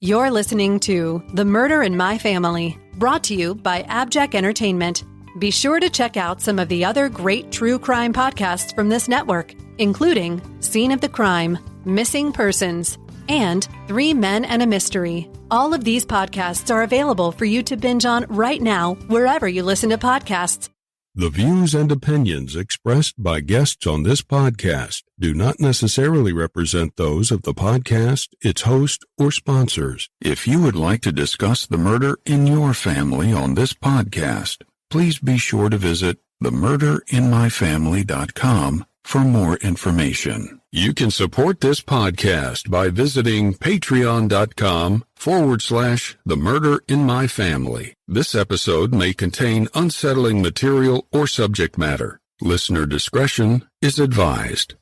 You're listening to The Murder in My Family, brought to you by AbJack Entertainment. Be sure to check out some of the other great true crime podcasts from this network, including Scene of the Crime, Missing Persons, and 3 Men and a Mystery. All of these podcasts are available for you to binge on right now, wherever you listen to podcasts. The views and opinions expressed by guests on this podcast do not necessarily represent those of the podcast, its host, or sponsors. If you would like to discuss the murder in your family on this podcast, please be sure to visit themurderinmyfamily.com for more information. You can support this podcast by visiting patreon.com/themurderinmyfamily. This episode may contain unsettling material or subject matter. Listener discretion is advised.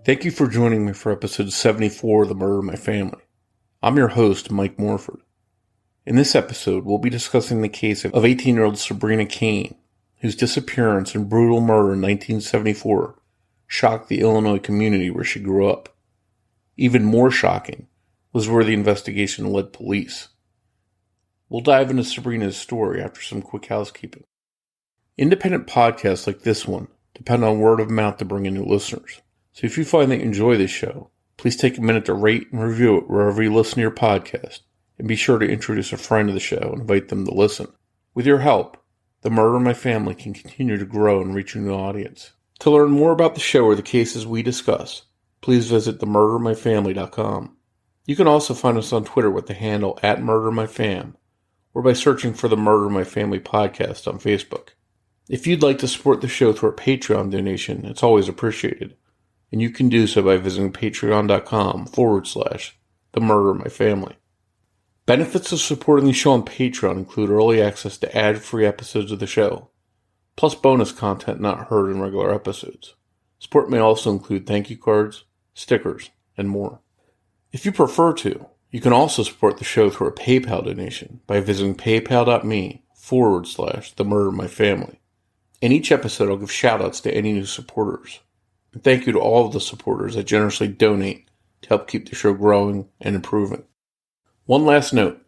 Thank you for joining me for episode 74 of The Murder in My Family. I'm your host, Mike Morford. In this episode, we'll be discussing the case of 18-year-old Sabrina Cain, whose disappearance and brutal murder in 1974 shocked the Illinois community where she grew up. Even more shocking was where the investigation led police. We'll dive into Sabrina's story after some quick housekeeping. Independent podcasts like this one depend on word of mouth to bring in new listeners. So if you find that you enjoy this show, please take a minute to rate and review it wherever you listen to your podcast, and be sure to introduce a friend to the show and invite them to listen. With your help, The Murder in My Family can continue to grow and reach a new audience. To learn more about the show or the cases we discuss, please visit themurderinmyfamily.com. You can also find us on Twitter with the handle @MurderMyFam, or by searching for the Murder in My Family podcast on Facebook. If you'd like to support the show through a Patreon donation, it's always appreciated, and you can do so by visiting patreon.com/themurderinmyfamily. Benefits of supporting the show on Patreon include early access to ad-free episodes of the show, plus bonus content not heard in regular episodes. Support may also include thank you cards, stickers, and more. If you prefer to, you can also support the show through a PayPal donation by visiting paypal.me/themurderinmyfamily. In each episode, I'll give shoutouts to any new supporters. And thank you to all of the supporters that generously donate to help keep the show growing and improving. One last note,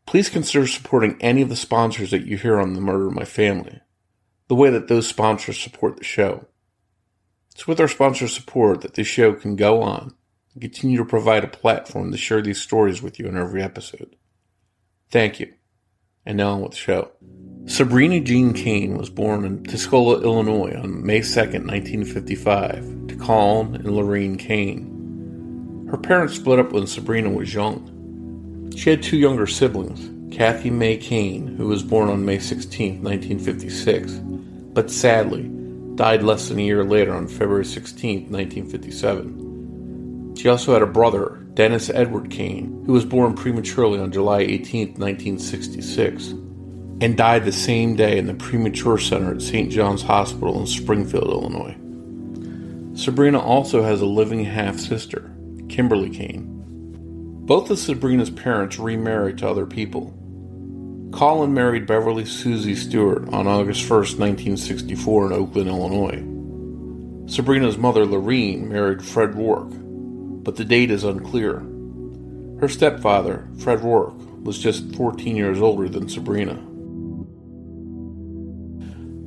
please consider supporting any of the sponsors that you hear on The Murder in My Family, the way that those sponsors support the show. It's with our sponsor support that this show can go on and continue to provide a platform to share these stories with you in every episode. Thank you. And now on with the show. Sabrina Jean Cain was born in Tuscola, Illinois on May 2nd, 1955, to Cain and Lorraine Cain. Her parents split up when Sabrina was young. She had 2 younger siblings, Kathy May Cain, who was born on May 16, 1956, but sadly died less than a year later on February 16, 1957. She also had a brother, Dennis Edward Cain, who was born prematurely on July 18, 1966, and died the same day in the Premature Center at St. John's Hospital in Springfield, Illinois. Sabrina also has a living half-sister, Kimberly Cain. Both of Sabrina's parents remarried to other people. Colin married Beverly Susie Stewart on August 1st, 1964 in Oakland, Illinois. Sabrina's mother, Lorraine, married Fred Rourke, but the date is unclear. Her stepfather, Fred Rourke, was just 14 years older than Sabrina.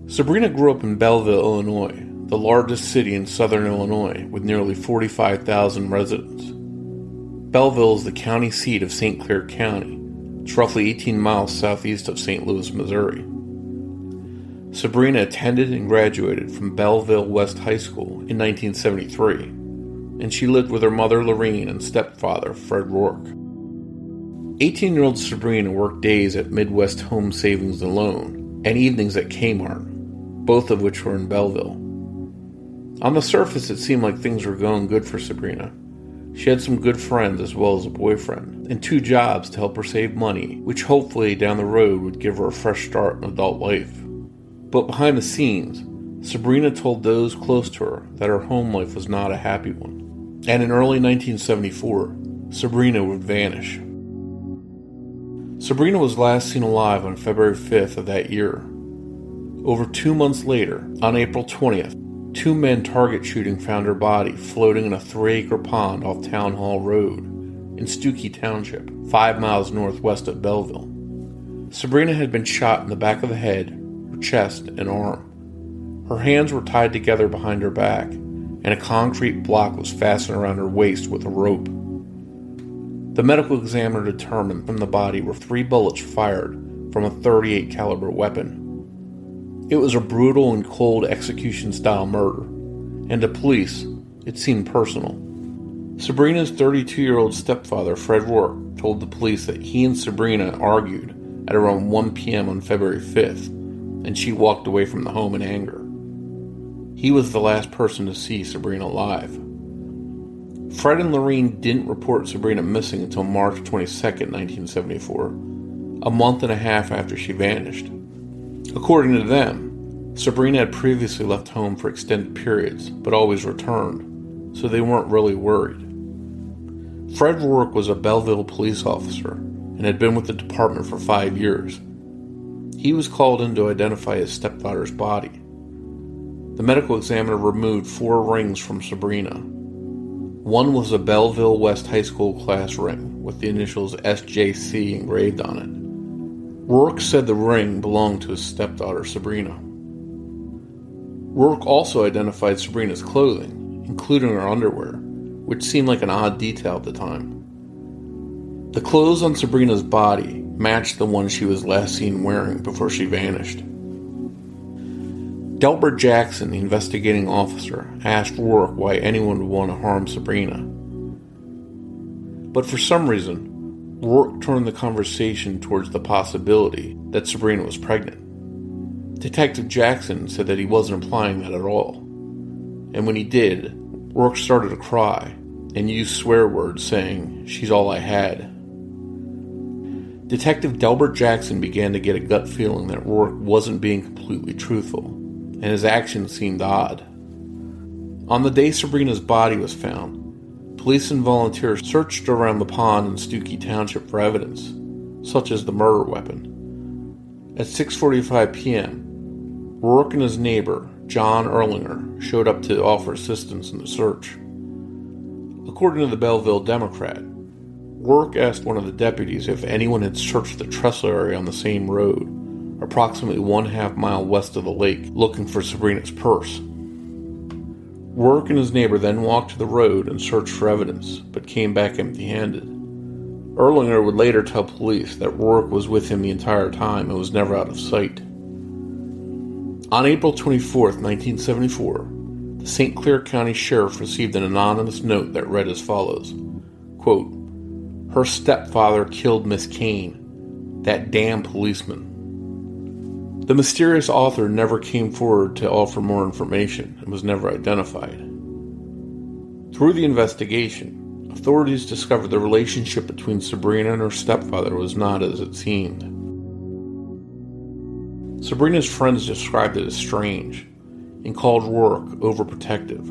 Sabrina grew up in Belleville, Illinois, the largest city in southern Illinois with nearly 45,000 residents. Belleville is the county seat of St. Clair County. It's roughly 18 miles southeast of St. Louis, Missouri. Sabrina attended and graduated from Belleville West High School in 1973, and she lived with her mother Lorraine and stepfather Fred Rourke. 18-year-old Sabrina worked days at Midwest Home Savings and Loan and evenings at Kmart, both of which were in Belleville. On the surface, it seemed like things were going good for Sabrina. She had some good friends as well as a boyfriend, and 2 jobs to help her save money, which hopefully down the road would give her a fresh start in adult life. But behind the scenes, Sabrina told those close to her that her home life was not a happy one. And in early 1974, Sabrina would vanish. Sabrina was last seen alive on February 5th of that year. Over 2 months later, on April 20th, 2 men target shooting found her body floating in a 3-acre pond off Town Hall Road in Stookie Township, 5 miles northwest of Belleville. Sabrina had been shot in the back of the head, her chest, and arm. Her hands were tied together behind her back, and a concrete block was fastened around her waist with a rope. The medical examiner determined from the body were 3 bullets fired from a .38 caliber weapon. It was a brutal and cold execution-style murder, and to police, it seemed personal. Sabrina's 32-year-old stepfather, Fred Rourke, told the police that he and Sabrina argued at around 1 p.m. on February 5th, and she walked away from the home in anger. He was the last person to see Sabrina alive. Fred and Lorene didn't report Sabrina missing until March 22, 1974, a month and a half after she vanished. According to them, Sabrina had previously left home for extended periods, but always returned, so they weren't really worried. Fred Rourke was a Belleville police officer and had been with the department for 5 years. He was called in to identify his stepdaughter's body. The medical examiner removed 4 rings from Sabrina. One was a Belleville West High School class ring with the initials SJC engraved on it. Rourke said the ring belonged to his stepdaughter, Sabrina. Rourke also identified Sabrina's clothing, including her underwear, which seemed like an odd detail at the time. The clothes on Sabrina's body matched the one she was last seen wearing before she vanished. Delbert Jackson, the investigating officer, asked Rourke why anyone would want to harm Sabrina. But for some reason, Rourke turned the conversation towards the possibility that Sabrina was pregnant. Detective Jackson said that he wasn't implying that at all. And when he did, Rourke started to cry and used swear words saying, "She's all I had." Detective Delbert Jackson began to get a gut feeling that Rourke wasn't being completely truthful, and his actions seemed odd. On the day Sabrina's body was found, police and volunteers searched around the pond in Stookie Township for evidence, such as the murder weapon. At 6:45 p.m., Rourke and his neighbor, John Erlinger, showed up to offer assistance in the search. According to the Belleville Democrat, Rourke asked one of the deputies if anyone had searched the trestle area on the same road, approximately 1/2 mile west of the lake, looking for Sabrina's purse. Rourke and his neighbor then walked to the road and searched for evidence, but came back empty-handed. Erlinger would later tell police that Rourke was with him the entire time and was never out of sight. On April 24, 1974, the St. Clair County Sheriff received an anonymous note that read as follows, quote, "Her stepfather killed Miss Cain, that damn policeman." The mysterious author never came forward to offer more information and was never identified. Through the investigation, authorities discovered the relationship between Sabrina and her stepfather was not as it seemed. Sabrina's friends described it as strange and called Rourke overprotective.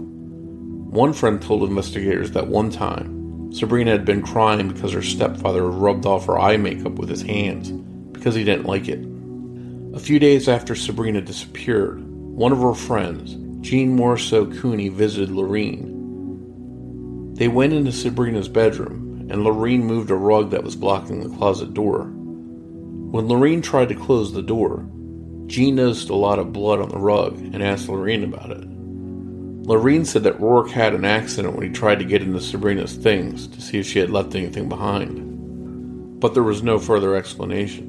One friend told investigators that one time, Sabrina had been crying because her stepfather rubbed off her eye makeup with his hands because he didn't like it. A few days after Sabrina disappeared, one of her friends, Jean Morceau Cooney, visited Lorene. They went into Sabrina's bedroom, and Lorene moved a rug that was blocking the closet door. When Lorene tried to close the door, Jean noticed a lot of blood on the rug and asked Lorene about it. Lorene said that Rourke had an accident when he tried to get into Sabrina's things to see if she had left anything behind. But there was no further explanation.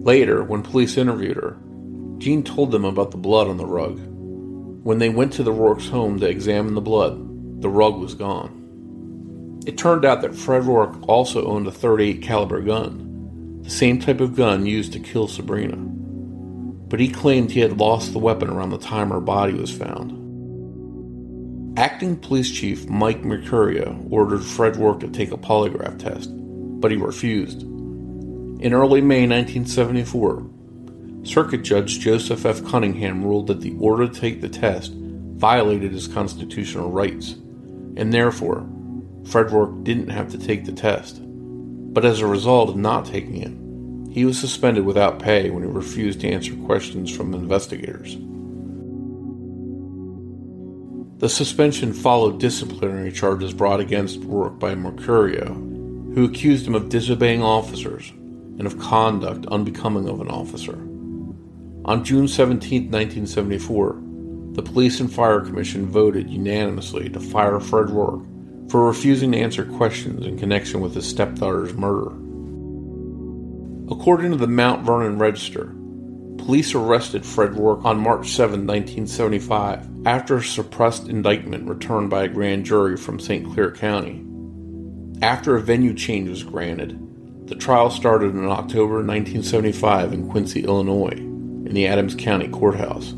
Later, when police interviewed her, Jean told them about the blood on the rug. When they went to the Rourke's home to examine the blood, the rug was gone. It turned out that Fred Rourke also owned a .38 caliber gun, the same type of gun used to kill Sabrina. But he claimed he had lost the weapon around the time her body was found. Acting Police Chief Mike Mercurio ordered Fred Rourke to take a polygraph test, but he refused. In early May 1974, Circuit Judge Joseph F. Cunningham ruled that the order to take the test violated his constitutional rights, and therefore, Fred Rourke didn't have to take the test. But as a result of not taking it, He was suspended without pay when he refused to answer questions from investigators. The suspension followed disciplinary charges brought against Rourke by Mercurio, who accused him of disobeying officers and of conduct unbecoming of an officer. On June 17, 1974, the Police and Fire Commission voted unanimously to fire Fred Rourke for refusing to answer questions in connection with his stepdaughter's murder. According to the Mount Vernon Register, police arrested Fred Rourke on March 7, 1975, after a suppressed indictment returned by a grand jury from St. Clair County. After a venue change was granted, the trial started in October 1975 in Quincy, Illinois, in the Adams County Courthouse.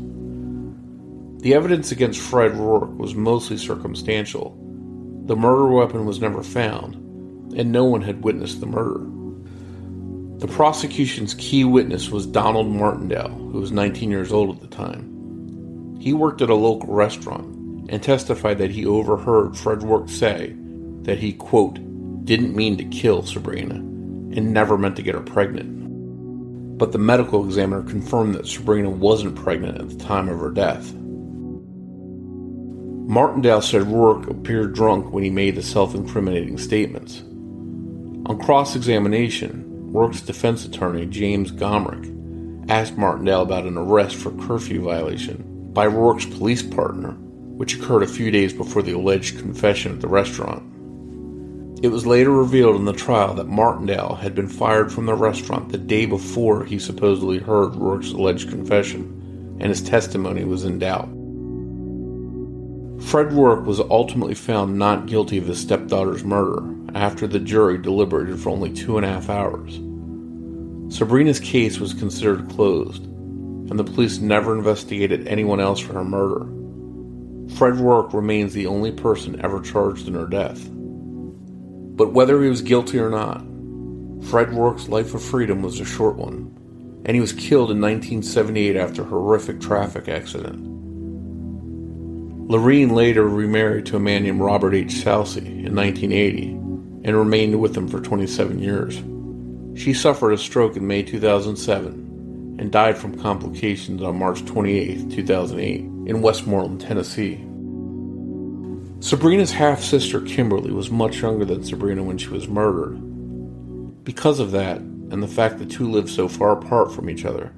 The evidence against Fred Rourke was mostly circumstantial. The murder weapon was never found, and no one had witnessed the murder. The prosecution's key witness was Donald Martindale, who was 19 years old at the time. He worked at a local restaurant and testified that he overheard Fred Rourke say that he, quote, didn't mean to kill Sabrina and never meant to get her pregnant. But the medical examiner confirmed that Sabrina wasn't pregnant at the time of her death. Martindale said Rourke appeared drunk when he made the self-incriminating statements. On cross-examination, Rourke's defense attorney, James Gomrick, asked Martindale about an arrest for curfew violation by Rourke's police partner, which occurred a few days before the alleged confession at the restaurant. It was later revealed in the trial that Martindale had been fired from the restaurant the day before he supposedly heard Rourke's alleged confession, and his testimony was in doubt. Fred Rourke was ultimately found not guilty of his stepdaughter's murder after the jury deliberated for only 2.5 hours. Sabrina's case was considered closed, and the police never investigated anyone else for her murder. Fred Rourke remains the only person ever charged in her death. But whether he was guilty or not, Fred Rourke's life of freedom was a short one, and he was killed in 1978 after a horrific traffic accident. Lorene later remarried to a man named Robert H. Salcy in 1980 and remained with him for 27 years. She suffered a stroke in May 2007 and died from complications on March 28, 2008 in Westmoreland, Tennessee. Sabrina's half-sister Kimberly was much younger than Sabrina when she was murdered. Because of that, and the fact the two lived so far apart from each other,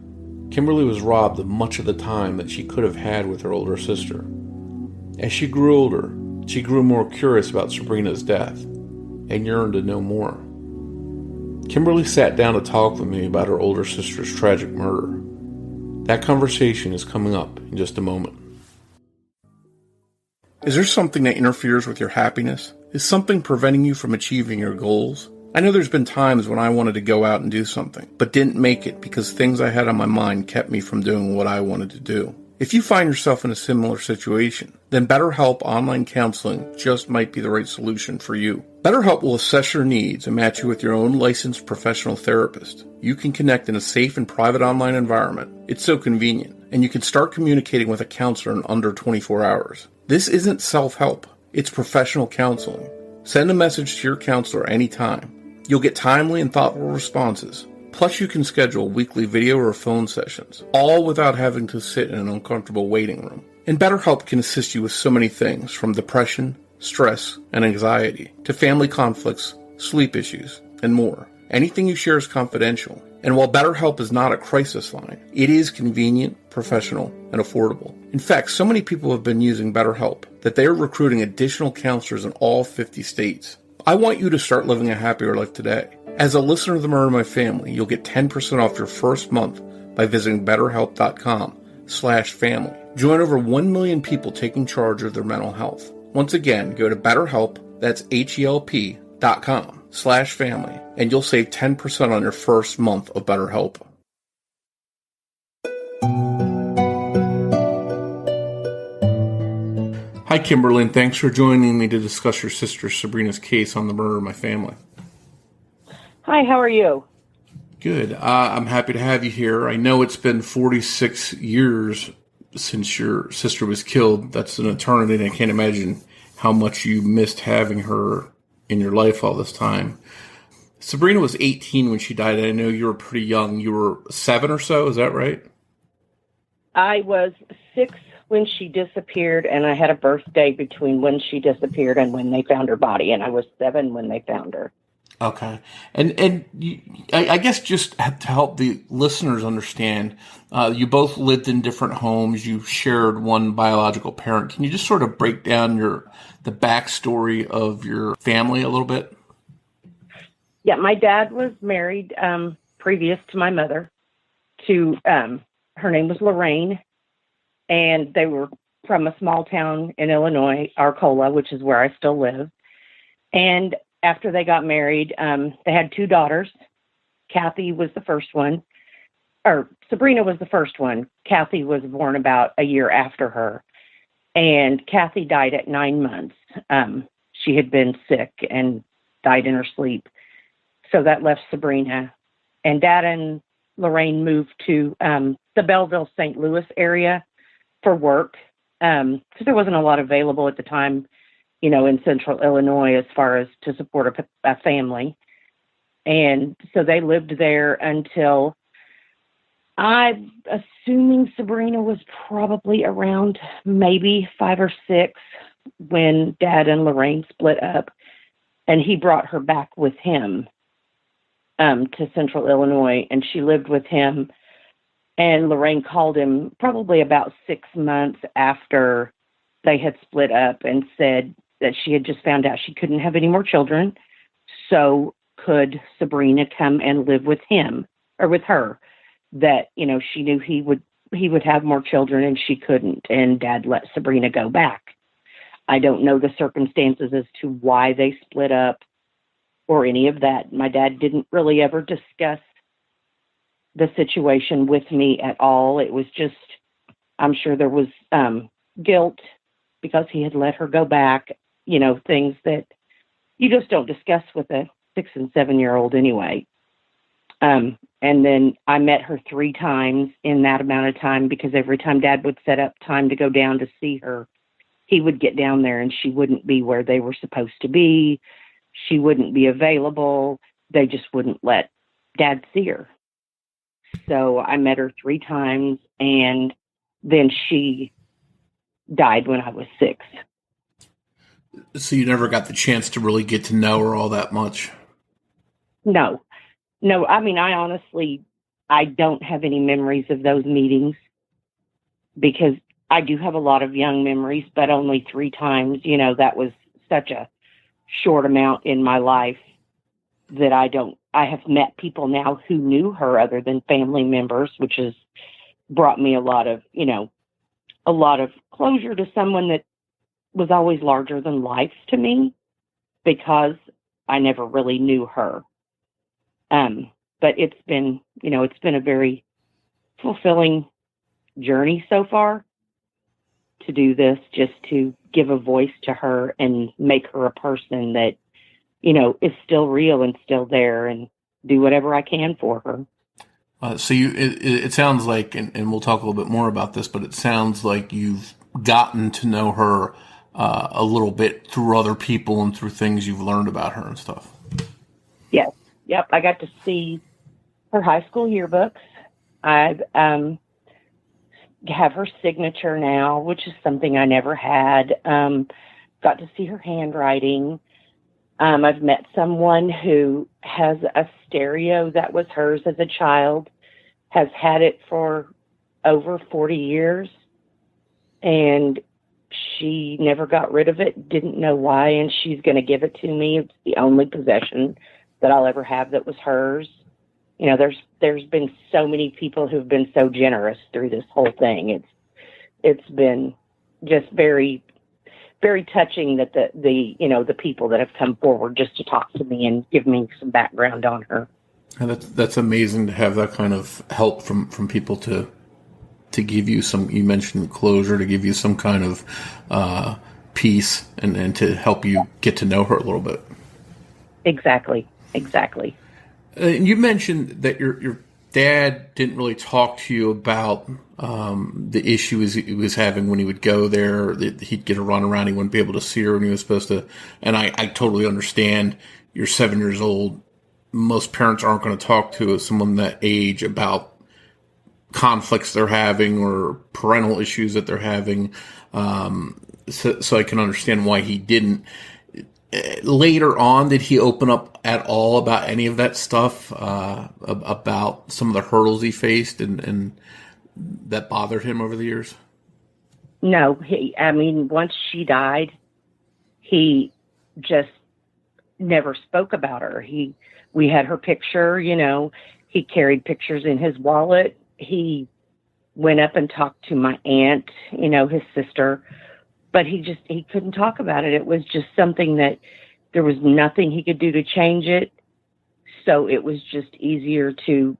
Kimberly was robbed of much of the time that she could have had with her older sister. As she grew older, she grew more curious about Sabrina's death and yearned to know more. Kimberly sat down to talk with me about her older sister's tragic murder. That conversation is coming up in just a moment. Is there something that interferes with your happiness? Is something preventing you from achieving your goals? I know there's been times when I wanted to go out and do something, but didn't make it because things I had on my mind kept me from doing what I wanted to do. If you find yourself in a similar situation, then BetterHelp Online Counseling just might be the right solution for you. BetterHelp will assess your needs and match you with your own licensed professional therapist. You can connect in a safe and private online environment. It's so convenient, and you can start communicating with a counselor in under 24 hours. This isn't self-help. It's professional counseling. Send a message to your counselor anytime. You'll get timely and thoughtful responses. Plus, you can schedule weekly video or phone sessions, all without having to sit in an uncomfortable waiting room. And BetterHelp can assist you with so many things, from depression, stress, and anxiety, to family conflicts, sleep issues, and more. Anything you share is confidential. And while BetterHelp is not a crisis line, it is convenient, professional, and affordable. In fact, so many people have been using BetterHelp that they are recruiting additional counselors in all 50 states. I want you to start living a happier life today. As a listener of the Murder in My Family, you'll get 10% off your first month by visiting BetterHelp.com/family. Join over 1 million people taking charge of their mental health. Once again, go to BetterHelp, that's HELP.com/family, and you'll save 10% on your first month of BetterHelp. Hi, Kimberly, and thanks for joining me to discuss your sister Sabrina's case on the Murder in My Family. Hi, how are you? Good. I'm happy to have you here. I know it's been 46 years since your sister was killed. That's an eternity, and I can't imagine how much you missed having her in your life all this time. Sabrina was 18 when she died. I know you were pretty young. You were 7 or so. Is that right? I was 6 when she disappeared, and I had a birthday between when she disappeared and when they found her body, and I was 7 when they found her. Okay. And I guess just to help the listeners understand, you both lived in different homes. You shared one biological parent. Can you just sort of break down the backstory of your family a little bit? Yeah, my dad was married previous to my mother to, her name was Lorraine, and they were from a small town in Illinois, Arcola, which is where I still live. And after they got married, they had 2 daughters. Kathy was the first one, or Sabrina was the first one. Kathy was born about a year after her, and Kathy died at 9 months. She had been sick and died in her sleep. So that left Sabrina. And Dad and Lorraine moved to the Belleville, St. Louis area for work, because there wasn't a lot available at the time, in central Illinois as far as to support a family. And so they lived there until, I'm assuming Sabrina was probably around maybe 5 or 6 when Dad and Lorraine split up, and he brought her back with him to central Illinois, and she lived with him. And Lorraine called him probably about 6 months after they had split up and said that she had just found out she couldn't have any more children. So could Sabrina come and live with him or with her? That, she knew he would have more children and she couldn't. And Dad let Sabrina go back. I don't know the circumstances as to why they split up or any of that. My dad didn't really ever discuss the situation with me at all. It was just, I'm sure there was guilt because he had let her go back, things that you just don't discuss with a 6 and 7-year-old anyway. And then I met her 3 times in that amount of time, because every time Dad would set up time to go down to see her, he would get down there and she wouldn't be where they were supposed to be. She wouldn't be available. They just wouldn't let Dad see her. So I met her 3 times, and then she died when I was 6. So you never got the chance to really get to know her all that much? No. I mean, I don't have any memories of those meetings, because I do have a lot of young memories, but only 3 times. That was such a short amount in my life that I have met people now who knew her other than family members, which has brought me a lot of closure to someone that was always larger than life to me, because I never really knew her. But it's been a very fulfilling journey so far to do this, just to give a voice to her and make her a person that, is still real and still there, and do whatever I can for her. So it sounds like, and we'll talk a little bit more about this, but it sounds like you've gotten to know her a little bit through other people and through things you've learned about her and stuff. Yes. Yep. I got to see her high school yearbooks. I have her signature now, which is something I never had. Got to see her handwriting. I've met someone who has a stereo that was hers as a child, has had it for over 40 years, and she never got rid of it, didn't know why, and she's going to give it to me. It's the only possession that I'll ever have that was hers. There's been so many people who've been so generous through this whole thing. It's been just very, very touching that the people that have come forward just to talk to me and give me some background on her. And that's amazing to have that kind of help from people to give you some, you mentioned closure, to give you some kind of peace and to help you get to know her a little bit. Exactly. You mentioned that your dad didn't really talk to you about the issues he was having when he would go there. He'd get a run around. He wouldn't be able to see her when he was supposed to. And I totally understand. You're 7 years old. most parents aren't going to talk to someone that age about conflicts they're having or parental issues that they're having. So I can understand why he didn't. Later on, did he open up at all about any of that stuff, about some of the hurdles he faced and that bothered him over the years? No, once she died, he just never spoke about her. We had her picture, he carried pictures in his wallet. He went up and talked to my aunt, his sister, but he couldn't talk about it. It was just something that there was nothing he could do to change it. So it was just easier to,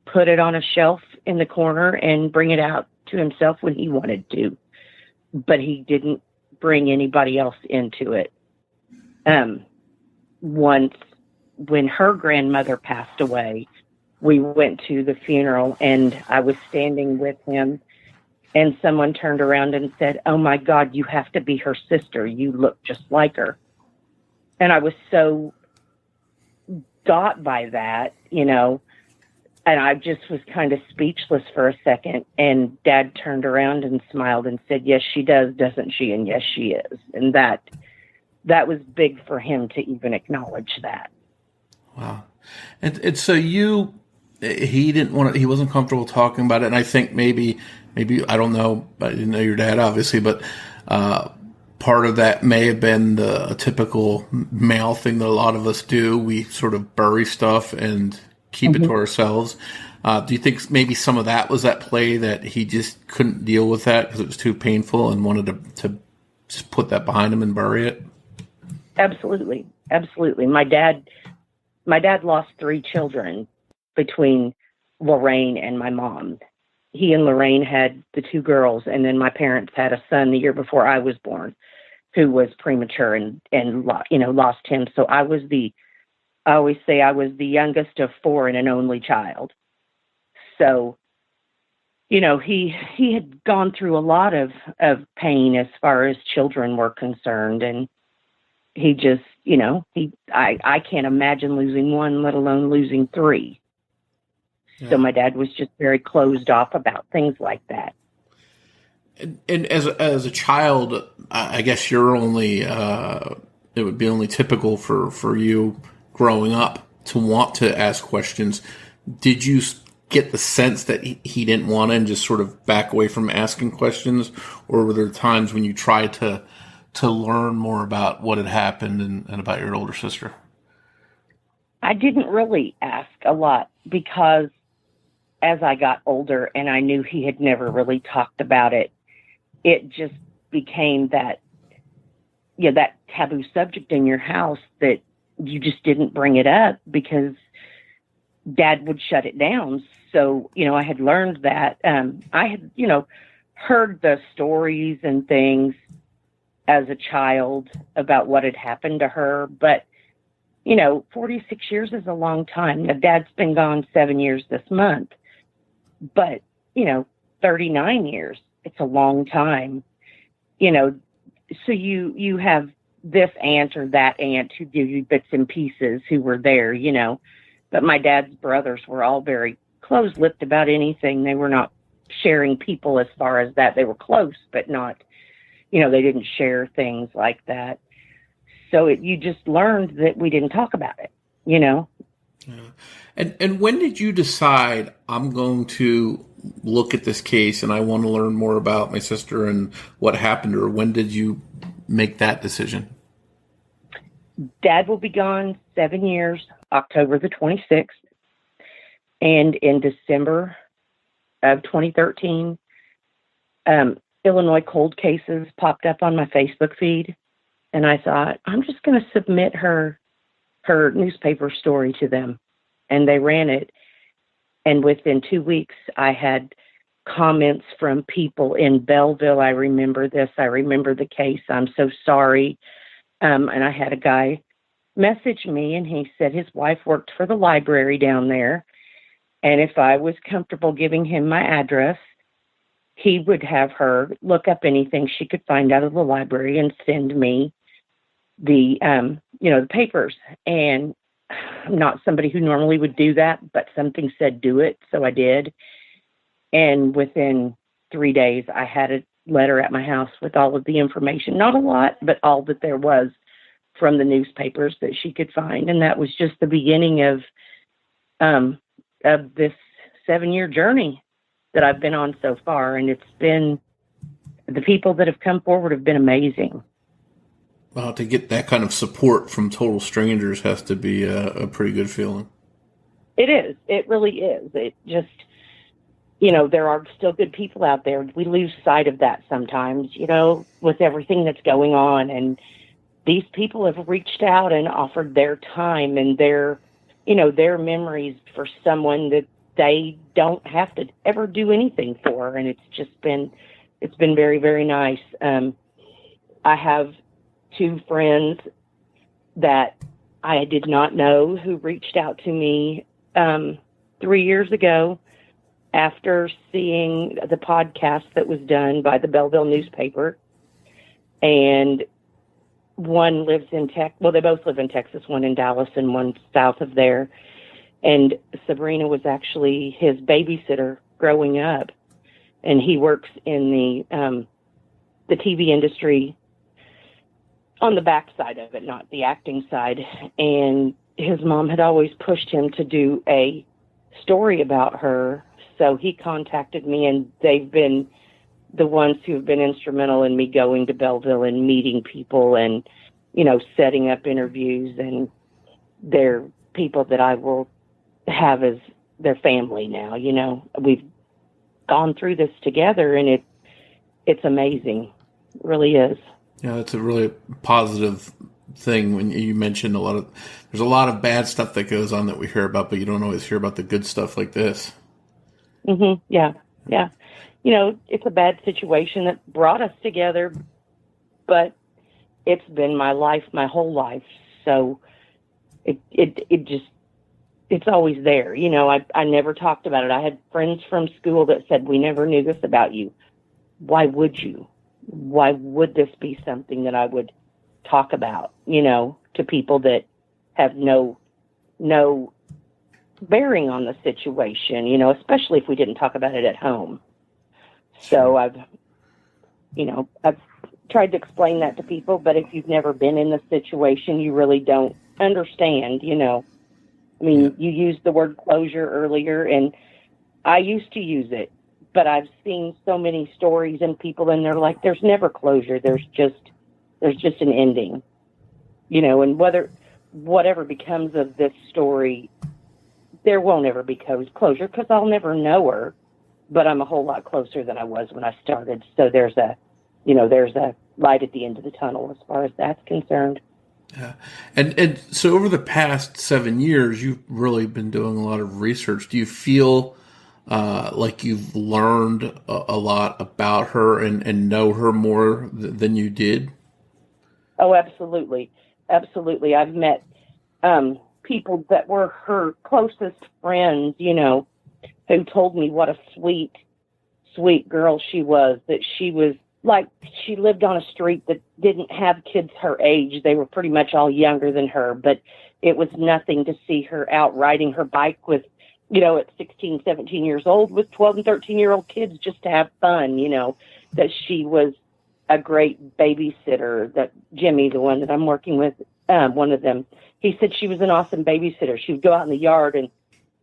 put it on a shelf in the corner and bring it out to himself when he wanted to. But he didn't bring anybody else into it. Once, when her grandmother passed away, we went to the funeral and I was standing with him and someone turned around and said, "Oh my God, you have to be her sister. You look just like her." And I was so got by that, and I just was kind of speechless for a second. And Dad turned around and smiled and said, "Yes, she does, doesn't she?" And yes, she is. And that was big for him to even acknowledge that. Wow. And so he wasn't comfortable talking about it. And I think maybe, I don't know, I didn't know your dad obviously, but, part of that may have been the typical male thing that a lot of us do. We sort of bury stuff and keep it to ourselves. Do you think maybe some of that was at play, that he just couldn't deal with that because it was too painful and wanted to just put that behind him and bury it? Absolutely. Absolutely. My dad lost 3 children between Lorraine and my mom. He and Lorraine had the 2 girls, and then my parents had a son the year before I was born who was premature and lost him. So I always say I was the youngest of 4 and an only child. So, he had gone through a lot of pain as far as children were concerned. And he just, I can't imagine losing 1, let alone losing 3. Yeah. So my dad was just very closed off about things like that. And as a child, I guess you're only, it would be only typical for you growing up to want to ask questions. Did you get the sense that he didn't want to and just sort of back away from asking questions? Or were there times when you tried to learn more about what had happened and about your older sister? I didn't really ask a lot because as I got older and I knew he had never really talked about it, it just became that taboo subject in your house that you just didn't bring it up because Dad would shut it down. So, I had learned that. I had, heard the stories and things as a child about what had happened to her. But, 46 years is a long time. Now, Dad's been gone 7 years this month. But, 39 years, it's a long time. So you have this aunt or that aunt who give you bits and pieces who were there, But my dad's brothers were all very close-lipped about anything. They were not sharing people as far as that. They were close, but not, they didn't share things like that. So you just learned that we didn't talk about it, Yeah. And when did you decide, I'm going to look at this case and I want to learn more about my sister and what happened to her? When did you make that decision? Dad will be gone 7 years, October the 26th. And in December of 2013, Illinois cold cases popped up on my Facebook feed. And I thought, I'm just going to submit her newspaper story to them. And they ran it. And within 2 weeks, I had comments from people in Belleville. I remember this. I remember the case. I'm so sorry. And I had a guy message me, and he said his wife worked for the library down there. And if I was comfortable giving him my address, he would have her look up anything she could find out of the library and send me the, the papers. And I'm not somebody who normally would do that, but something said do it, so I did. And within 3 days, I had a letter at my house with all of the information. Not a lot, but all that there was from the newspapers that she could find. And that was just the beginning of this 7-year journey that I've been on so far. And it's been, the people that have come forward have been amazing. Well, to get that kind of support from total strangers has to be a pretty good feeling. It is. It really is. It just, there are still good people out there. We lose sight of that sometimes, with everything that's going on. And these people have reached out and offered their time and their memories for someone that they don't have to ever do anything for. And it's been very, very nice. I have 2 friends that I did not know who reached out to me 3 years ago after seeing the podcast that was done by the Belleville newspaper. And one lives in they both live in Texas, one in Dallas and one south of there. And Sabrina was actually his babysitter growing up. And he works in the TV industry on the back side of it, not the acting side. And his mom had always pushed him to do a story about her. So he contacted me, and they've been the ones who have been instrumental in me going to Belleville and meeting people and, setting up interviews. And they're people that I will have as their family now. We've gone through this together, and it's amazing. It really is. Yeah, it's a really positive thing when you mentioned there's a lot of bad stuff that goes on that we hear about, but you don't always hear about the good stuff like this. Mm-hmm. Yeah. Yeah. It's a bad situation that brought us together, but it's been my life, my whole life. So it's always there. I never talked about it. I had friends from school that said, we never knew this about you. Why would you? Why would this be something that I would talk about, to people that have no bearing on the situation, especially if we didn't talk about it at home. So I've tried to explain that to people, but if you've never been in the situation, you really don't understand, You used the word closure earlier, and I used to use it, but I've seen so many stories and people, and they're like, there's never closure. There's just an ending, and whatever becomes of this story, there won't ever be closure because I'll never know her, but I'm a whole lot closer than I was when I started. So there's a light at the end of the tunnel as far as that's concerned. Yeah. And so over the past 7 years, you've really been doing a lot of research. Do you feel like you've learned a lot about her and know her more than you did? Oh, absolutely. Absolutely. I've met people that were her closest friends, who told me what a sweet, sweet girl she was, that she was like, she lived on a street that didn't have kids her age. They were pretty much all younger than her, but it was nothing to see her out riding her bike with, at 16, 17 years old with 12 and 13-year-old kids just to have fun, that she was a great babysitter. That Jimmy, the one that I'm working with, one of them, he said she was an awesome babysitter. She would go out in the yard and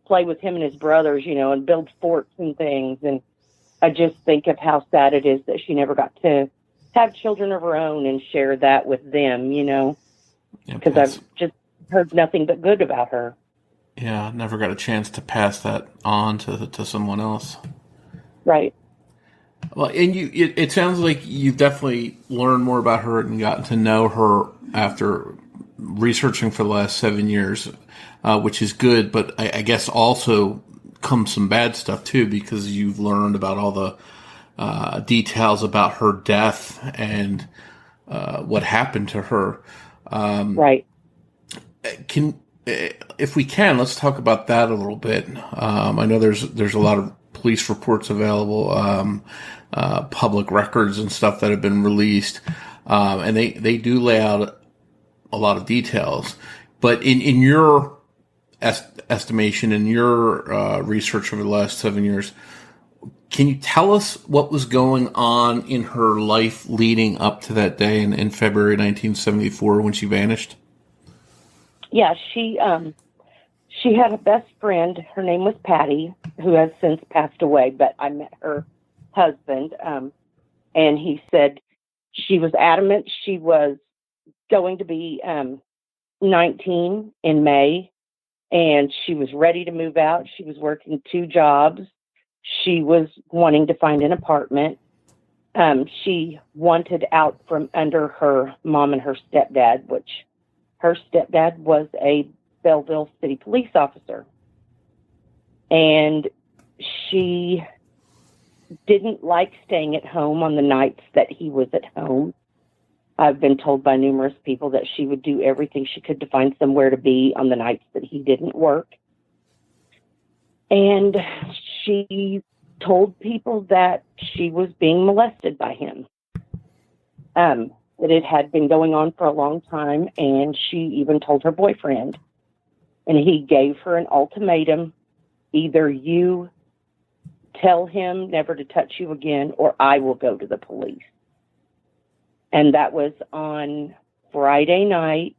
play with him and his brothers, and build forts and things. And I just think of how sad it is that she never got to have children of her own and share that with them, because I've just heard nothing but good about her. Yeah, never got a chance to pass that on to someone else. Right. Well, and it sounds like you've definitely learned more about her and gotten to know her after researching for the last 7 years, which is good. But I guess also comes some bad stuff too, because you've learned about all the details about her death and what happened to her. Right. If we can, let's talk about that a little bit. I know there's a lot of police reports available, public records and stuff that have been released, and they do lay out a lot of details. But in your estimation in your research over the last 7 years, can you tell us what was going on in her life leading up to that day in February 1974 when she vanished? Yeah, she had a best friend. Her name was Patty, who has since passed away, but I met her husband, and he said she was adamant she was going to be 19 in May, and she was ready to move out. She was working 2 jobs. She was wanting to find an apartment. She wanted out from under her mom and her stepdad, which her stepdad was a Belleville City police officer. And she didn't like staying at home on the nights that he was at home. I've been told by numerous people that she would do everything she could to find somewhere to be on the nights that he didn't work. And she told people that she was being molested by him. That it had been going on for a long time, and she even told her boyfriend. And he gave her an ultimatum: either you tell him never to touch you again, or I will go to the police. And that was on Friday night.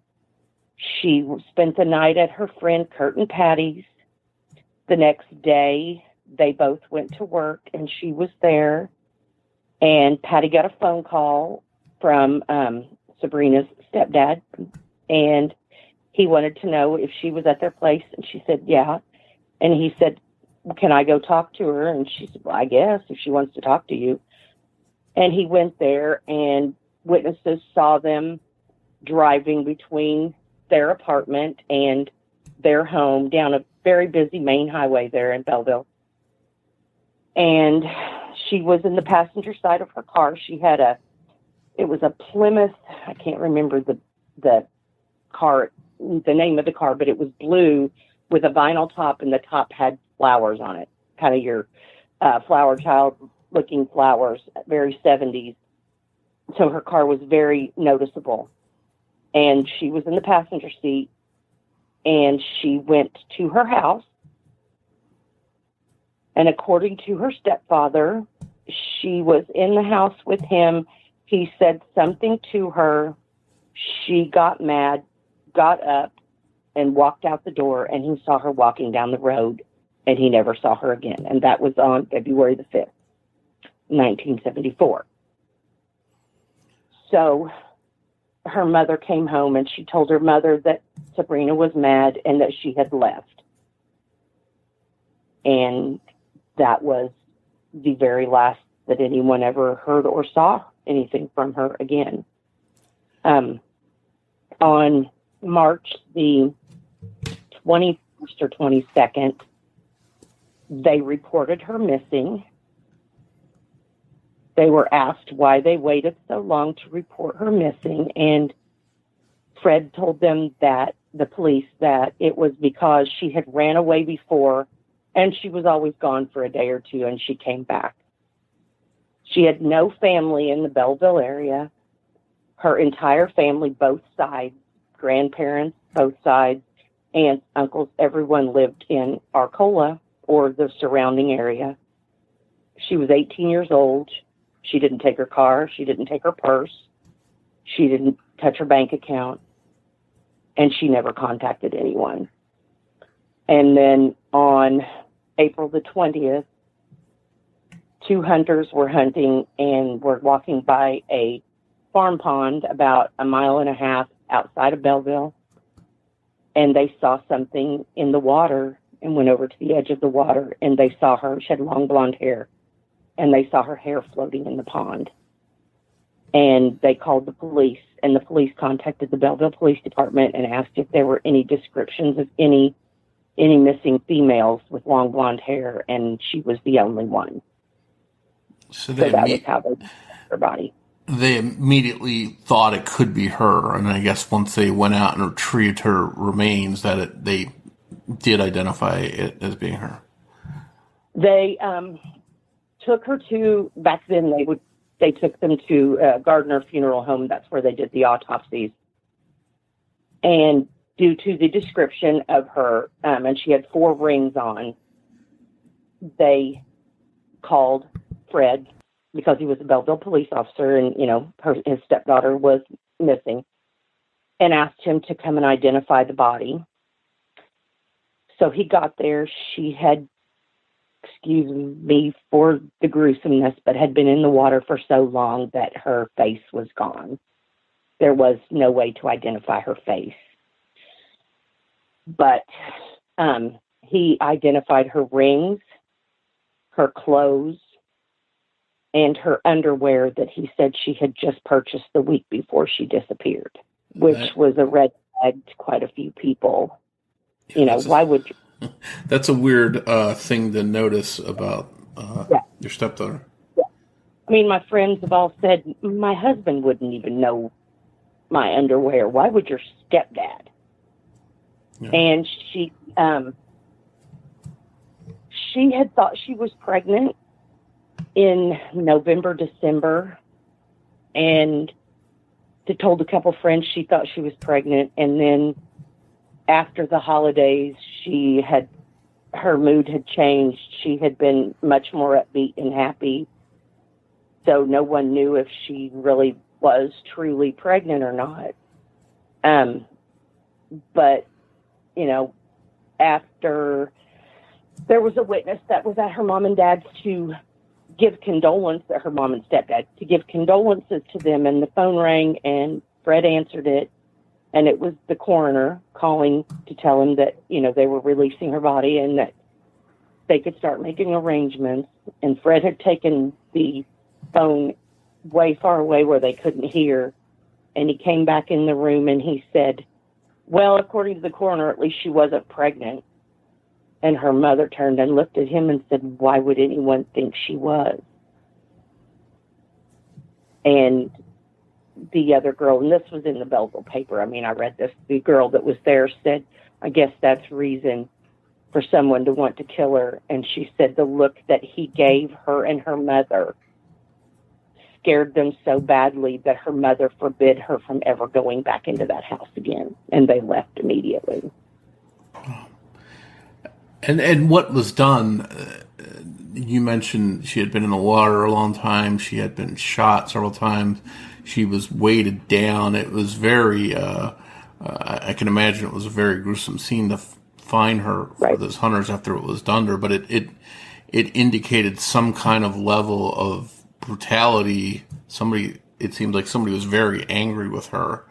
She spent the night at her friend Kurt and Patty's. The next day, they both went to work, and she was there. And Patty got a phone call from Sabrina's stepdad, and he wanted to know if she was at their place, and she said, yeah. And he said, well, can I go talk to her? And she said, well, I guess, if she wants to talk to you. And he went there, and witnesses saw them driving between their apartment and their home down a very busy main highway there in Belleville. And she was in the passenger side of her car. She had it was a Plymouth, I can't remember the car, the name of the car, but it was blue with a vinyl top, and the top had flowers on it, kind of your flower child looking flowers, very 70s. So her car was very noticeable. And she was in the passenger seat, and she went to her house. And according to her stepfather, she was in the house with him. He said something to her. She got mad, got up, and walked out the door, and he saw her walking down the road, and he never saw her again. And that was on February the 5th, 1974. So her mother came home, and she told her mother that Sabrina was mad and that she had left. And that was the very last that anyone ever heard or saw anything from her again. On March the 21st or 22nd, they reported her missing. They were asked why they waited so long to report her missing, and Fred told them, that the police, that it was because she had ran away before, and she was always gone for a day or two, and she came back. She had no family in the Belleville area. Her entire family, both sides, grandparents, both sides, aunts, uncles, everyone lived in Arcola or the surrounding area. She was 18 years old. She didn't take her car. She didn't take her purse. She didn't touch her bank account. And she never contacted anyone. And then on April the 20th, 2 hunters were hunting and were walking by a farm pond about 1.5 miles outside of Belleville. And they saw something in the water and went over to the edge of the water, and they saw her. She had long blonde hair, and they saw her hair floating in the pond. And they called the police, and the police contacted the Belleville Police Department and asked if there were any descriptions of any missing females with long blonde hair, and she was the only one. So that was how they found her body. They immediately thought it could be her, and I guess once they went out and retrieved her remains, they did identify it as being her. They took her to, back then they took them to Gardner Funeral Home. That's where they did the autopsies. And due to the description of her, and she had 4 rings on, they called Fred, because he was a Belleville police officer and, his stepdaughter was missing, and asked him to come and identify the body. So he got there. She had, excuse me for the gruesomeness, but had been in the water for so long that her face was gone. There was no way to identify her face. But he identified her rings, her clothes, and her underwear that he said she had just purchased the week before she disappeared, which was a red flag to quite a few people. Why would you? That's a weird thing to notice about your stepdaughter. Yeah. I mean, my friends have all said, my husband wouldn't even know my underwear. Why would your stepdad? Yeah. And she had thought she was pregnant in November, December, and told a couple friends she thought she was pregnant. And then after the holidays, her mood had changed. She had been much more upbeat and happy. So no one knew if she really was truly pregnant or not. But, after there was a witness that was at her mom and dad's to give her mom and stepdad, to give condolences to them, and the phone rang and Fred answered it, and it was the coroner calling to tell him that, they were releasing her body and that they could start making arrangements. And Fred had taken the phone way far away where they couldn't hear, and he came back in the room and he said, well, according to the coroner, at least she wasn't pregnant. And her mother turned and looked at him and said, why would anyone think she was? And the other girl, and this was in the Belleville paper, I mean, I read this, the girl that was there said, I guess that's reason for someone to want to kill her. And she said the look that he gave her and her mother scared them so badly that her mother forbid her from ever going back into that house again. And they left immediately. And what was done, you mentioned she had been in the water a long time. She had been shot several times. She was weighted down. It was very, I can imagine it was a very gruesome scene to find her for those hunters after it was done to her. But it indicated some kind of level of brutality. It seemed like somebody was very angry with her.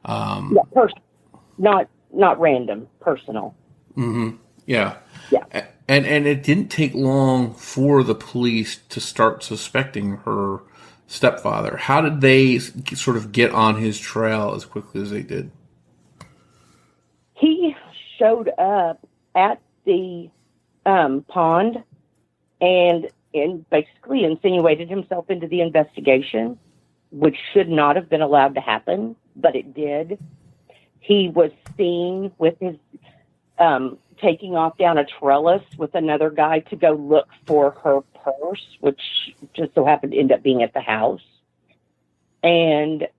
Not random, personal. Mm-hmm. Yeah. Yeah. And it didn't take long for the police to start suspecting her stepfather. How did they sort of get on his trail as quickly as they did? He showed up at the pond and basically insinuated himself into the investigation, which should not have been allowed to happen, but it did. He was seen with his taking off down a trellis with another guy to go look for her purse, which just so happened to end up being at the house. And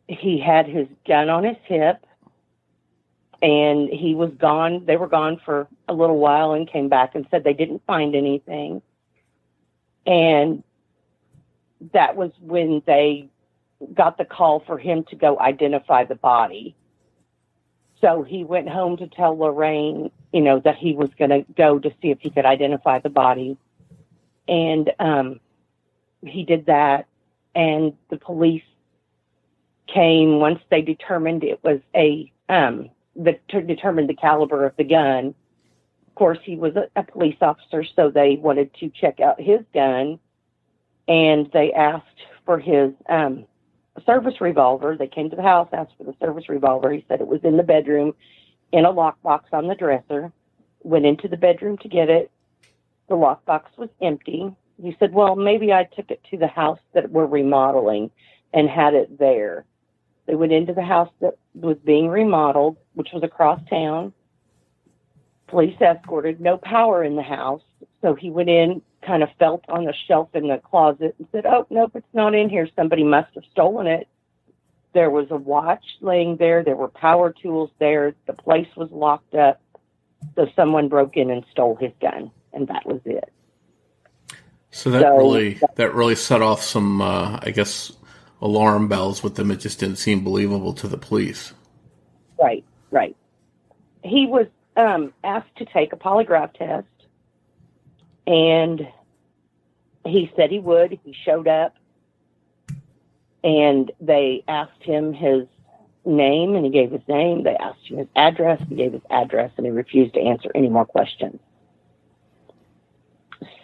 he had his gun on his hip, and he was gone. They were gone for a little while and came back and said they didn't find anything. And that was when they got the call for him to go identify the body. So he went home to tell Lorraine, that he was going to go to see if he could identify the body. And he did that. And the police came once they determined it was determined the caliber of the gun. Of course, he was a police officer, so they wanted to check out his gun. And they asked for his service revolver. They came to the house, asked for the service revolver. He said it was in the bedroom in a lockbox on the dresser. Went into the bedroom to get it. The lockbox was empty. He said, well, maybe I took it to the house that we're remodeling and had it there. They went into the house that was being remodeled, which was across town. Police escorted, no power in the house. So he went in, kind of felt on the shelf in the closet and said, oh, nope, it's not in here. Somebody must have stolen it. There was a watch laying there. There were power tools there. The place was locked up. So someone broke in and stole his gun, and that was it. So that really set off some, I guess, alarm bells with them. It just didn't seem believable to the police. Right. He was asked to take a polygraph test, and he said he would. He showed up, and they asked him his name, and he gave his name. They asked him his address. He gave his address, and he refused to answer any more questions.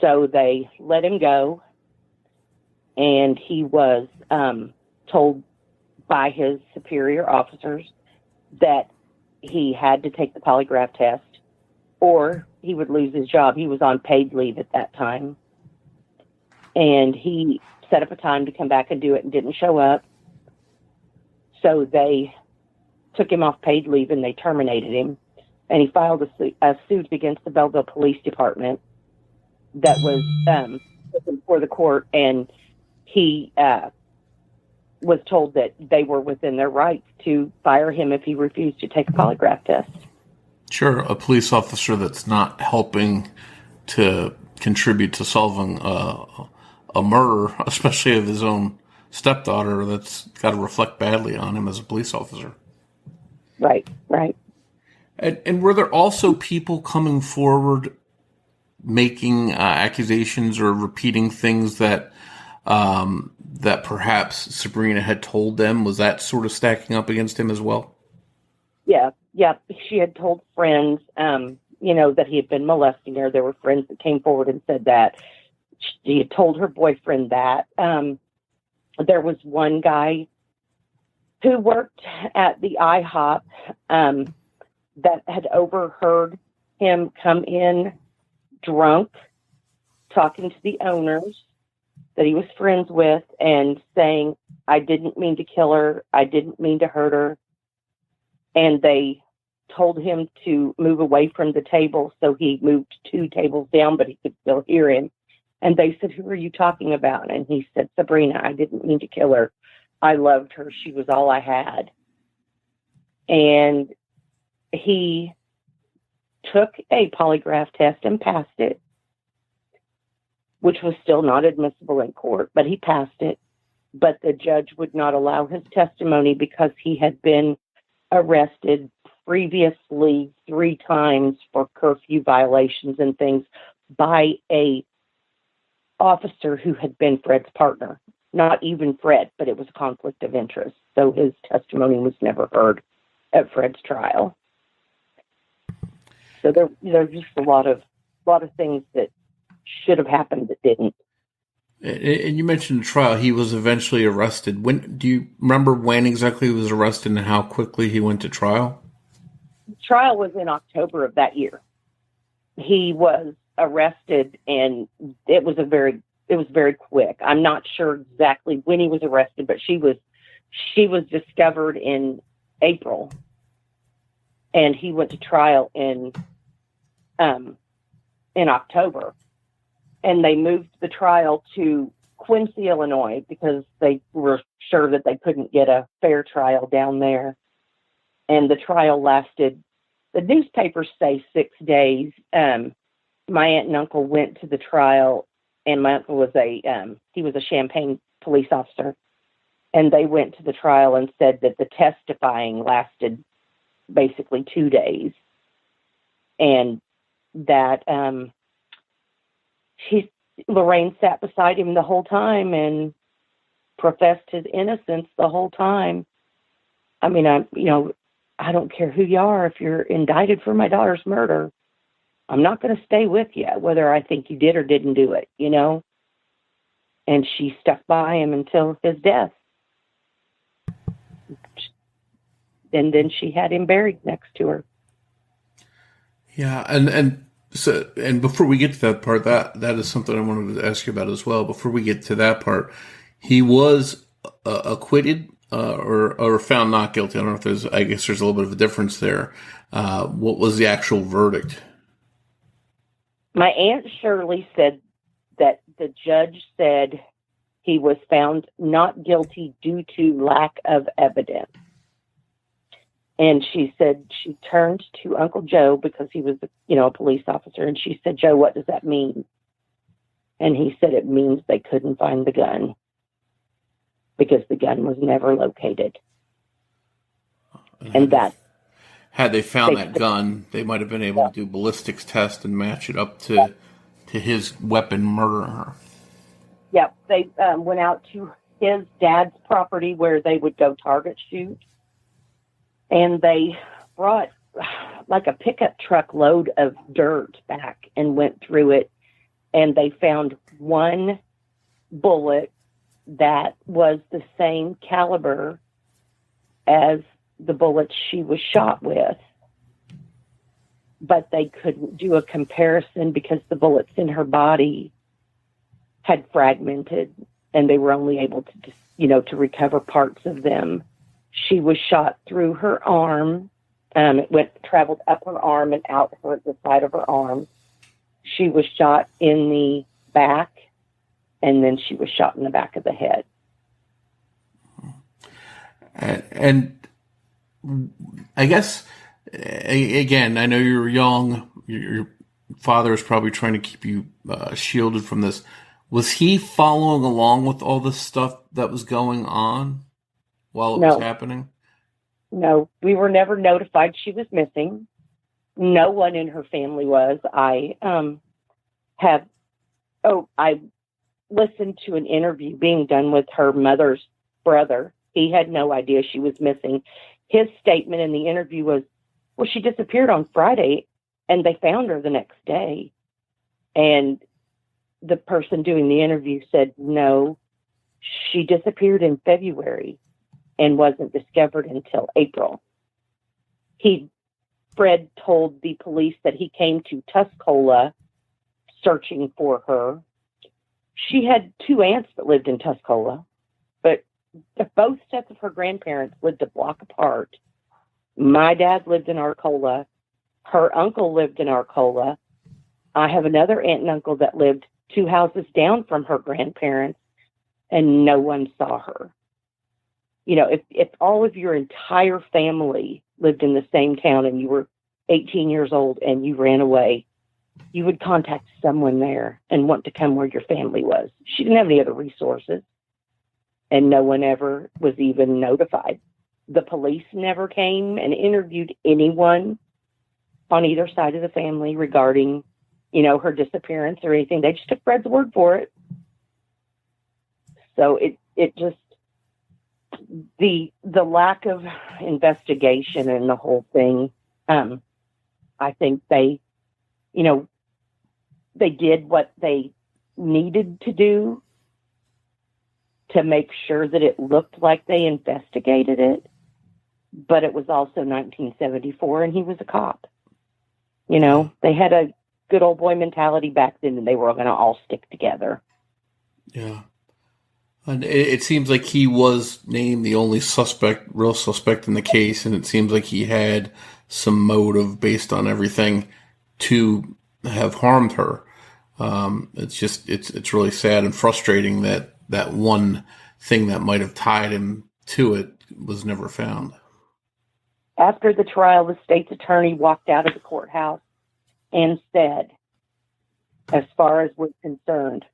So they let him go, and he was told by his superior officers that he had to take the polygraph test or he would lose his job. He was on paid leave at that time. And he set up a time to come back and do it and didn't show up. So they took him off paid leave and they terminated him. And he filed a suit against the Belleville Police Department that was before the court. And he was told that they were within their rights to fire him if he refused to take a polygraph test. Sure, a police officer that's not helping to contribute to solving a murder, especially of his own stepdaughter, that's got to reflect badly on him as a police officer. Right. And were there also people coming forward making accusations or repeating things that that perhaps Sabrina had told them? Was that sort of stacking up against him as well? Yeah. She had told friends, that he had been molesting her. There were friends that came forward and said that. She had told her boyfriend that. There was one guy who worked at the IHOP that had overheard him come in drunk, talking to the owners that he was friends with and saying, "I didn't mean to kill her. I didn't mean to hurt her." And they told him to move away from the table. So he moved 2 tables down, but he could still hear him. And they said, "Who are you talking about?" And he said, "Sabrina, I didn't mean to kill her. I loved her. She was all I had." And he took a polygraph test and passed it, which was still not admissible in court, but he passed it. But the judge would not allow his testimony because he had been arrested previously 3 times for curfew violations and things by a officer who had been Fred's partner. Not even Fred, but it was a conflict of interest. So his testimony was never heard at Fred's trial. So there's just a lot of things that should have happened that didn't. And you mentioned the trial. He was eventually arrested. When do you remember when exactly he was arrested and how quickly he went to trial? The trial was in October of that year. He was arrested, and it was very quick. I'm not sure exactly when he was arrested, but she was discovered in April, and he went to trial in October. And they moved the trial to Quincy, Illinois, because they were sure that they couldn't get a fair trial down there. And the trial lasted, the newspapers say 6 days. My aunt and uncle went to the trial, and my uncle was he was a Champaign police officer. And they went to the trial and said that the testifying lasted basically 2 days. And that, Lorraine sat beside him the whole time and professed his innocence the whole time. I mean, I don't care who you are. If you're indicted for my daughter's murder, I'm not going to stay with you, whether I think you did or didn't do it, And she stuck by him until his death. And then she had him buried next to her. Yeah, and before we get to that part, that is something I wanted to ask you about as well. Before we get to that part, he was acquitted or found not guilty. I don't know if I guess there's a little bit of a difference there. What was the actual verdict? My Aunt Shirley said that the judge said He was found not guilty due to lack of evidence. And she said she turned to Uncle Joe because he was, a police officer. And she said, "Joe, what does that mean?" And he said, "It means they couldn't find the gun because the gun was never located." And that, had they found that gun, they might have been able to do ballistics test and match it up to his weapon murdering her. Yeah, they went out to his dad's property where they would go target shoot. And they brought like a pickup truck load of dirt back and went through it. And they found one bullet that was the same caliber as the bullets she was shot with. But they couldn't do a comparison because the bullets in her body had fragmented and they were only able to, to recover parts of them. She was shot through her arm. It traveled up her arm and out the side of her arm. She was shot in the back, and then she was shot in the back of the head. And I guess, again, I know you're young. Your father is probably trying to keep you shielded from this. Was he following along with all this stuff that was going on while it was happening? No, we were never notified she was missing. No one in her family was. I listened to an interview being done with her mother's brother. He had no idea she was missing. His statement in the interview was, well, she disappeared on Friday and they found her the next day. And the person doing the interview said, no, she disappeared in February and wasn't discovered until April. Fred told the police that he came to Tuscola searching for her. She had 2 aunts that lived in Tuscola, but both sets of her grandparents lived a block apart. My dad lived in Arcola. Her uncle lived in Arcola. I have another aunt and uncle that lived 2 houses down from her grandparents, and no one saw her. If all of your entire family lived in the same town and you were 18 years old and you ran away, you would contact someone there and want to come where your family was. She didn't have any other resources, and no one ever was even notified. The police never came and interviewed anyone on either side of the family regarding, her disappearance or anything. They just took Fred's word for it. So it just, the lack of investigation and the whole thing, I think they did what they needed to do to make sure that it looked like they investigated it, but it was also 1974 and he was a cop. They had a good old boy mentality back then, and they were going to all stick together. Yeah. And it seems like he was named the only real suspect in the case, and it seems like he had some motive based on everything to have harmed her. It's really sad and frustrating that one thing that might have tied him to it was never found. After the trial, the state's attorney walked out of the courthouse and said, as far as we're concerned,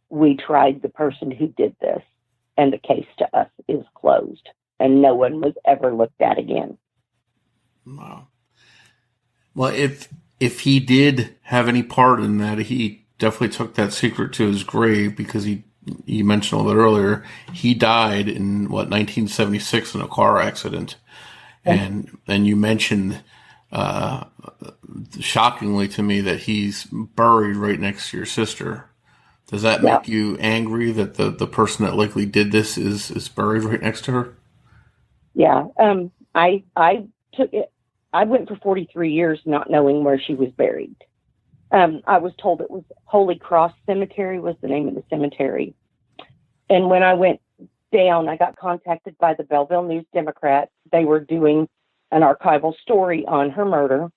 we tried the person who did this, and the case to us is closed, and no one was ever looked at again. Wow. Well, if he did have any part in that, he definitely took that secret to his grave, because you mentioned a little bit earlier, he died in 1976 in a car accident. And you mentioned, shockingly to me, that he's buried right next to your sister. Does that make you angry that the person that likely did this is buried right next to her? Yeah. I took it. I went for 43 years not knowing where she was buried. I was told it was Holy Cross Cemetery was the name of the cemetery. And when I went down, I got contacted by the Belleville News-Democrat. They were doing an archival story on her murder,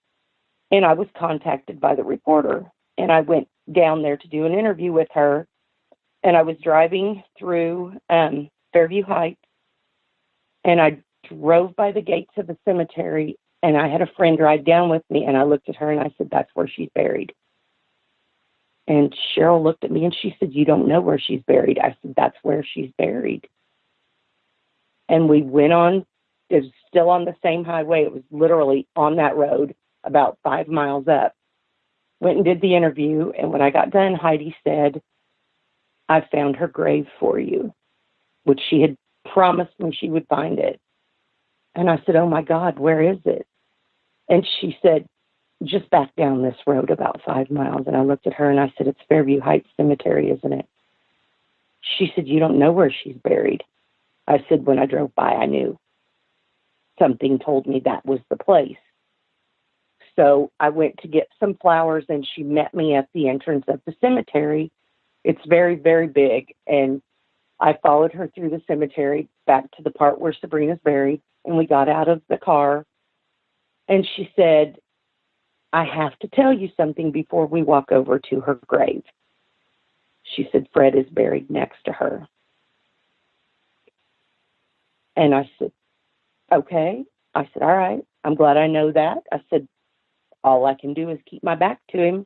and I was contacted by the reporter, and I went down there to do an interview with her, and I was driving through Fairview Heights, and I drove by the gates of the cemetery, and I had a friend ride down with me, and I looked at her and I said, "That's where she's buried." And Cheryl looked at me and she said, "You don't know where she's buried." I said, "That's where she's buried." And we went on. It was still on the same highway. It was literally on that road about 5 miles up. Went and did the interview, and when I got done, Heidi said, "I found her grave for you," which she had promised me she would find it. And I said, "Oh my God, where is it?" And she said, "Just back down this road about 5 miles." And I looked at her and I said, "It's Fairview Heights Cemetery, isn't it?" She said, "You don't know where she's buried." I said, "When I drove by, I knew. Something told me that was the place." So I went to get some flowers, and she met me at the entrance of the cemetery. It's very, very big. And I followed her through the cemetery back to the part where Sabrina's buried. And we got out of the car. And she said, "I have to tell you something before we walk over to her grave." She said, "Fred is buried next to her." And I said, "Okay." I said, "All right. I'm glad I know that." I said, "All I can do is keep my back to him."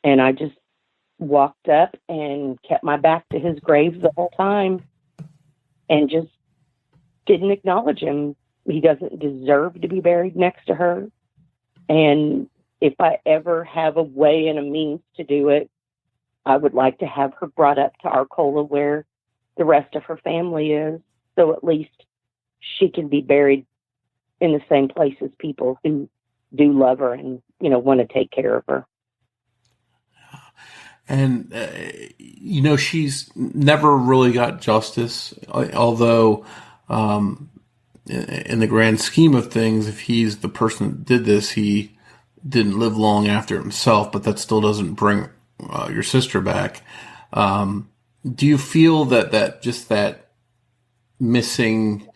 And I just walked up and kept my back to his grave the whole time and just didn't acknowledge him. He doesn't deserve to be buried next to her. And if I ever have a way and a means to do it, I would like to have her brought up to Arcola where the rest of her family is, so at least she can be buried in the same place as people who do love her and, want to take care of her. And, she's never really got justice, although in the grand scheme of things, if he's the person that did this, he didn't live long after himself, but that still doesn't bring your sister back. Do you feel that just that missing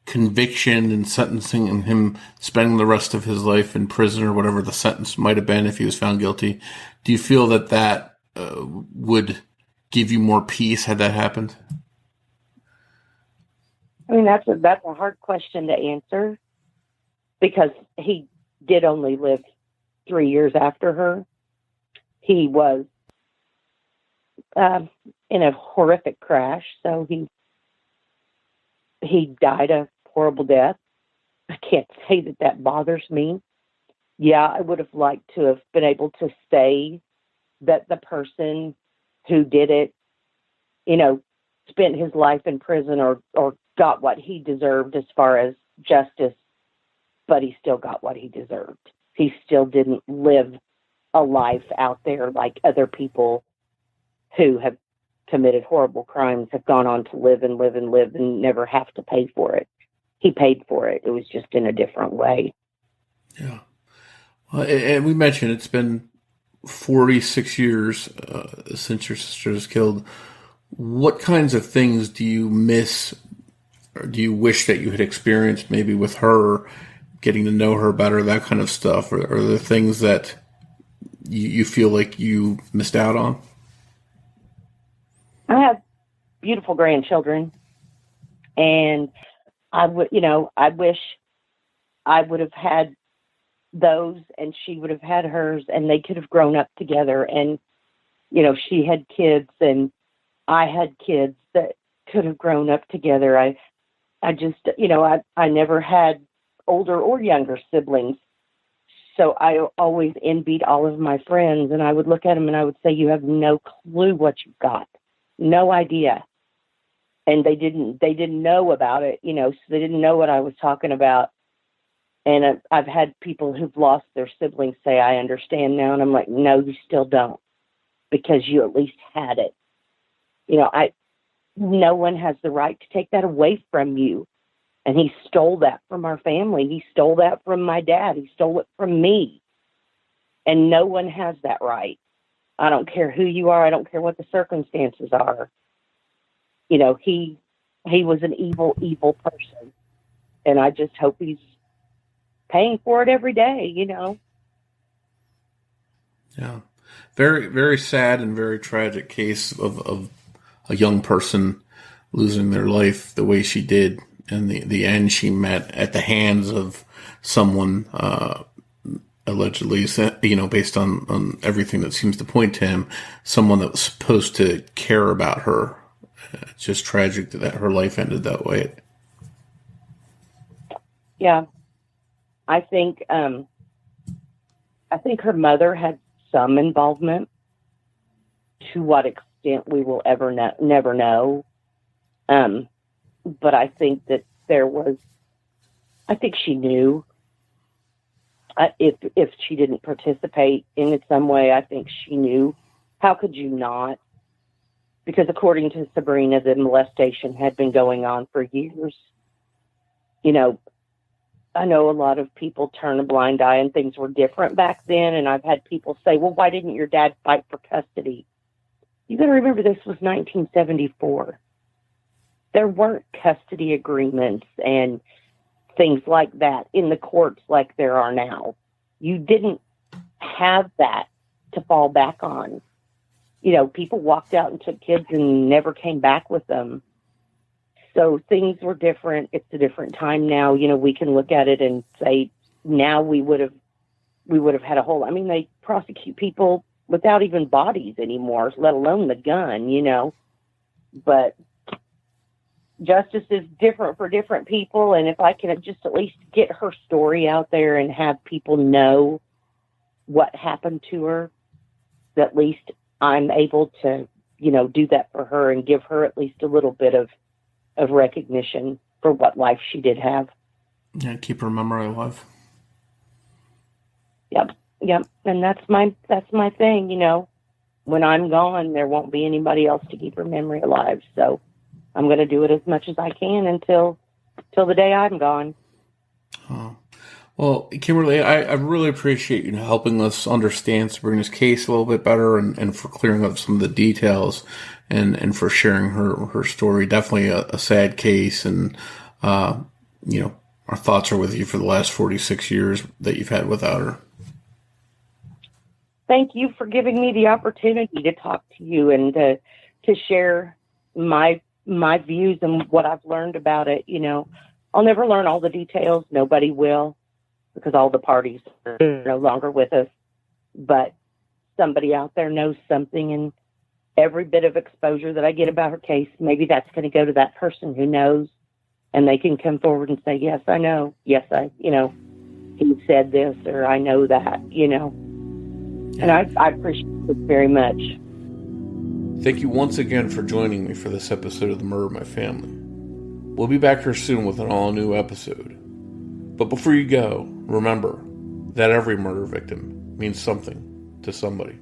conviction and sentencing and him spending the rest of his life in prison or whatever the sentence might have been if he was found guilty, do you feel that would give you more peace had that happened? I mean, that's a hard question to answer because he did only live 3 years after her. He was in a horrific crash, so he died a horrible death. I can't say that bothers me. Yeah, I would have liked to have been able to say that the person who did it, spent his life in prison or got what he deserved as far as justice, but he still got what he deserved. He still didn't live a life out there like other people who have committed horrible crimes have gone on to live and live and live and never have to pay for it. He paid for it. It was just in a different way. Yeah. And we mentioned it's been 46 years since your sister was killed. What kinds of things do you miss or do you wish that you had experienced maybe with her, getting to know her better, that kind of stuff? Or are there things that you feel like you missed out on? I have beautiful grandchildren, and I wish I would have had those and she would have had hers and they could have grown up together. And, she had kids and I had kids that could have grown up together. I just, I never had older or younger siblings. So I always envied all of my friends, and I would look at them and I would say, "You have no clue what you've got. No idea." And they didn't know about it, so they didn't know what I was talking about. And I've had people who've lost their siblings say, "I understand now." And I'm like, "No, you still don't, because you at least had it." No one has the right to take that away from you. And he stole that from our family. He stole that from my dad. He stole it from me. And no one has that right. I don't care who you are. I don't care what the circumstances are. He was an evil, evil person. And I just hope he's paying for it every day, Yeah. Very, very sad and very tragic case of a young person losing their life the way she did, and the end she met at the hands of someone, allegedly, based on everything that seems to point to him, someone that was supposed to care about her. It's just tragic that her life ended that way. Yeah. I think her mother had some involvement. To what extent we will ever never know. But I think that I think she knew. If she didn't participate in some way, I think she knew. How could you not? Because according to Sabrina, the molestation had been going on for years. I know a lot of people turn a blind eye and things were different back then. And I've had people say, well, why didn't your dad fight for custody? You got to remember this was 1974. There weren't custody agreements and things like that in the courts like there are now. You didn't have that to fall back on. People walked out and took kids and never came back with them. So things were different. It's a different time now. We can look at it and say now we would have had a whole, they prosecute people without even bodies anymore, let alone the gun, but justice is different for different people. And if I can just at least get her story out there and have people know what happened to her, at least I'm able to, do that for her and give her at least a little bit of recognition for what life she did have. Yeah, keep her memory alive. Yep. And that's my thing, when I'm gone, there won't be anybody else to keep her memory alive. So I'm going to do it as much as I can until the day I'm gone. Oh. Well, Kimberly, I really appreciate you helping us understand Sabrina's case a little bit better and for clearing up some of the details and for sharing her story. Definitely a sad case. And, our thoughts are with you for the last 46 years that you've had without her. Thank you for giving me the opportunity to talk to you and to share my views and what I've learned about it. I'll never learn all the details. Nobody will, because all the parties are no longer with us. But somebody out there knows something, and every bit of exposure that I get about her case, maybe that's going to go to that person who knows, and they can come forward and say, yes, I know. Yes, he said this, or I know that, And I appreciate it very much. Thank you once again for joining me for this episode of The Murder of My Family. We'll be back here soon with an all-new episode. But before you go, remember that every murder victim means something to somebody.